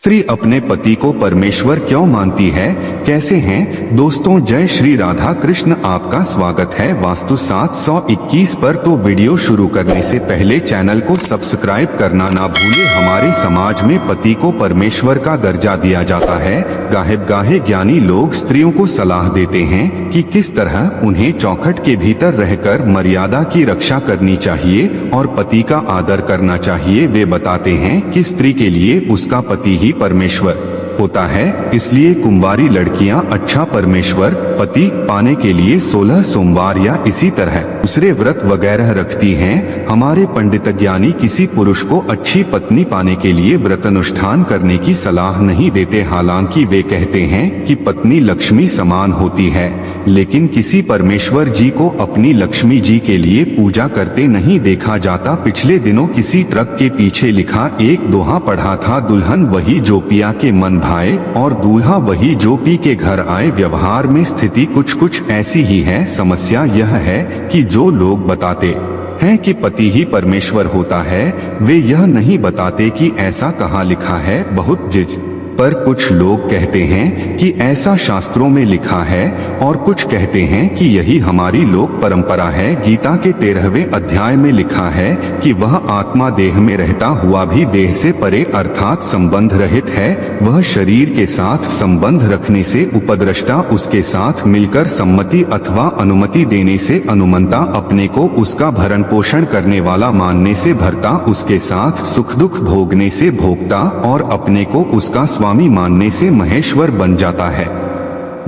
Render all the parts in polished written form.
स्त्री अपने पति को परमेश्वर क्यों मानती है? कैसे हैं दोस्तों? जय श्री राधा कृष्ण। आपका स्वागत है वास्तु 721 पर। तो वीडियो शुरू करने से पहले चैनल को सब्सक्राइब करना ना भूले। हमारे समाज में पति को परमेश्वर का दर्जा दिया जाता है। गाहे ज्ञानी लोग स्त्रियों को सलाह देते हैं कि किस तरह उन्हें चौखट के भीतर रहकर मर्यादा की रक्षा करनी चाहिए और पति का आदर करना चाहिए। वे बताते हैं कि स्त्री के लिए उसका पति ही परमेश्वर होता है, इसलिए कुंवारी लड़कियां अच्छा परमेश्वर पति पाने के लिए 16 सोमवार या इसी तरह दूसरे व्रत वगैरह रखती हैं। हमारे पंडित ज्ञानी किसी पुरुष को अच्छी पत्नी पाने के लिए व्रत अनुष्ठान करने की सलाह नहीं देते। हालांकि वे कहते हैं कि पत्नी लक्ष्मी समान होती है, लेकिन किसी परमेश्वर जी को अपनी लक्ष्मी जी के लिए पूजा करते नहीं देखा जाता। पिछले दिनों किसी ट्रक के पीछे लिखा एक दोहा पढ़ा था, दुल्हन वही जो पिया के मन भाए और दूल्हा वही जो पी के घर आए। व्यवहार में स्थिति कुछ ऐसी ही है। समस्या यह है कि जो लोग बताते हैं कि पति ही परमेश्वर होता है, वे यह नहीं बताते कि ऐसा कहाँ लिखा है। बहुत जिज पर कुछ लोग कहते हैं कि ऐसा शास्त्रों में लिखा है और कुछ कहते हैं कि यही हमारी लोक परंपरा है। गीता के 13वें अध्याय में लिखा है कि वह आत्मा देह में रहता हुआ भी देह से परे अर्थात संबंध रहित है। वह शरीर के साथ संबंध रखने से उपद्रष्टा उसके साथ मिलकर सम्मति अथवा अनुमति देने से अनुमंता, अपने को उसका भरण पोषण करने वाला मानने से भरता, उसके साथ सुख दुख भोगने से भोगता और अपने को उसका स्वामी मानने से महेश्वर बन जाता है।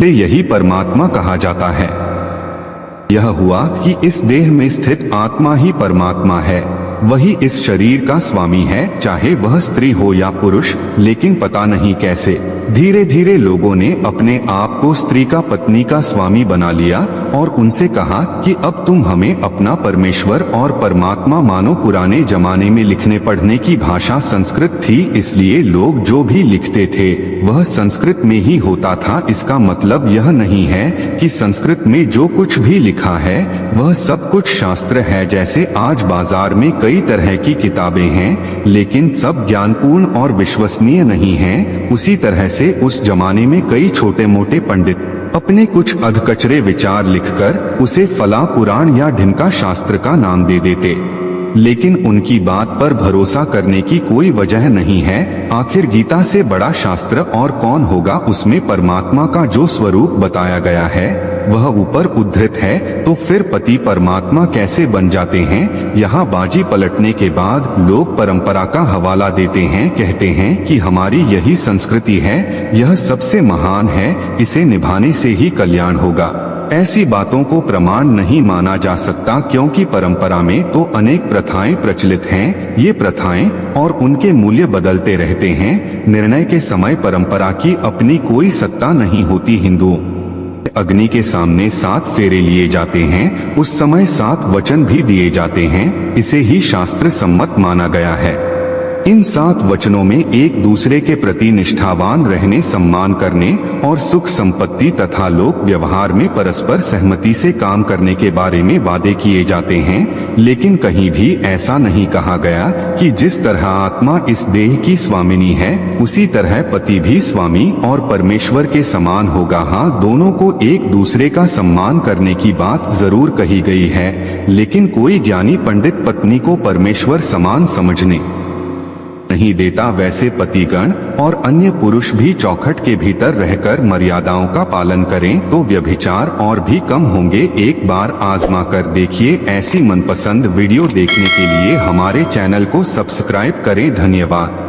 यही परमात्मा कहा जाता है। यह हुआ कि इस देह में स्थित आत्मा ही परमात्मा है, वही इस शरीर का स्वामी है, चाहे वह स्त्री हो या पुरुष। लेकिन पता नहीं कैसे धीरे धीरे लोगों ने अपने आप को स्त्री का पत्नी का स्वामी बना लिया और उनसे कहा कि अब तुम हमें अपना परमेश्वर और परमात्मा मानो। पुराने जमाने में लिखने पढ़ने की भाषा संस्कृत थी, इसलिए लोग जो भी लिखते थे वह संस्कृत में ही होता था। इसका मतलब यह नहीं है कि संस्कृत में जो कुछ भी लिखा है वह सब कुछ शास्त्र है। जैसे आज बाजार में कई तरह की किताबें हैं, लेकिन सब ज्ञानपूर्ण और विश्वसनीय नहीं हैं। उसी तरह से उस जमाने में कई छोटे मोटे पंडित अपने कुछ अधकचरे विचार लिखकर उसे फला पुराण या ढिमका शास्त्र का नाम दे देते, लेकिन उनकी बात पर भरोसा करने की कोई वजह नहीं है। आखिर गीता से बड़ा शास्त्र और कौन होगा? उसमें परमात्मा का जो स्वरूप बताया गया है वह ऊपर उद्धृत है, तो फिर पति परमात्मा कैसे बन जाते हैं? यहाँ बाजी पलटने के बाद लोग परंपरा का हवाला देते हैं, कहते हैं कि हमारी यही संस्कृति है, यह सबसे महान है, इसे निभाने से ही कल्याण होगा। ऐसी बातों को प्रमाण नहीं माना जा सकता, क्योंकि परंपरा में तो अनेक प्रथाएं प्रचलित हैं। ये प्रथाएं और उनके मूल्य बदलते रहते हैं। निर्णय के समय परंपरा की अपनी कोई सत्ता नहीं होती। हिंदुओं अग्नि के सामने 7 फेरे लिए जाते हैं, उस समय 7 वचन भी दिए जाते हैं, इसे ही शास्त्र सम्मत माना गया है। इन 7 वचनों में एक दूसरे के प्रति निष्ठावान रहने, सम्मान करने और सुख संपत्ति तथा लोक व्यवहार में परस्पर सहमति से काम करने के बारे में वादे किए जाते हैं। लेकिन कहीं भी ऐसा नहीं कहा गया कि जिस तरह आत्मा इस देह की स्वामिनी है, उसी तरह पति भी स्वामी और परमेश्वर के समान होगा। हाँ, दोनों को एक दूसरे का सम्मान करने की बात जरूर कही गई है, लेकिन कोई ज्ञानी पंडित पत्नी को परमेश्वर समान समझने नहीं देता। वैसे पतिगण और अन्य पुरुष भी चौखट के भीतर रहकर मर्यादाओं का पालन करें तो व्यभिचार और भी कम होंगे। एक बार आजमा कर देखिए। ऐसी मनपसंद वीडियो देखने के लिए हमारे चैनल को सब्सक्राइब करें। धन्यवाद।